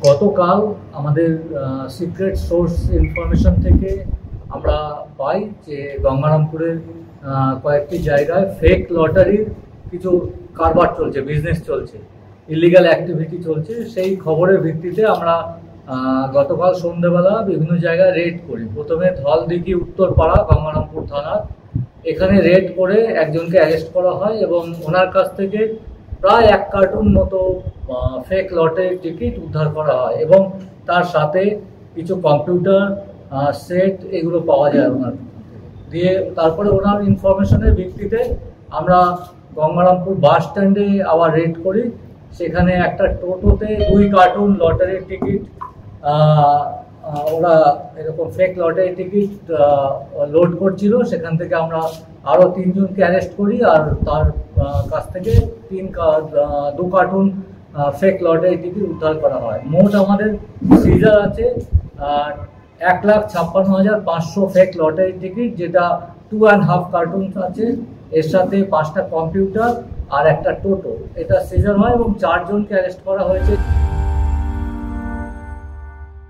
গতকাল আমাদের secret source information থেকে আমরা পাই যে গঙ্গারামপুরের কয়েকটি জায়গায় ফেক লটারির কিছু কারবার চলছে, বিজনেস চলছে, ইলিগাল অ্যাক্টিভিটি চলছে। সেই খবরের ভিত্তিতে আমরা গতকাল সন্ধ্যেবেলা বিভিন্ন জায়গায় রেড করি। প্রথমে ধলদিঘি উত্তরপাড়া গঙ্গারামপুর থানার এখানে রেড করে একজনকে অ্যারেস্ট করা হয় এবং ওনার কাছ থেকে প্রায় 1 কার্টুন মতো ফেক লটারির টিকিট উদ্ধার করা হয় এবং তার সাথে কিছু কম্পিউটার সেট এগুলো পাওয়া যায় ওনার দিয়ে। তারপরে ওনার ইনফরমেশনের ভিত্তিতে আমরা গঙ্গারামপুর বাস স্ট্যান্ডে আবার রেড করি। সেখানে একটা টোটোতে 2 কার্টুন লটারির টিকিট, ওরা এরকম ফেক লটারি টিকিট লোড করছিল। সেখান থেকে আমরা আরও 3 জনকে অ্যারেস্ট করি আর তার কাছ থেকে 2 কার্টুন ফেক লটারি টিকিট উদ্ধার করা হয়। মোট আমাদের সিজার আছে 1,56,500 ফেক লটারি টিকিট, যেটা 2.5 কার্টুন আছে, এর সাথে 5টা কম্পিউটার আর একটা টোটো, এটা সিজার হয় এবং 4 জনকে অ্যারেস্ট করা হয়েছে।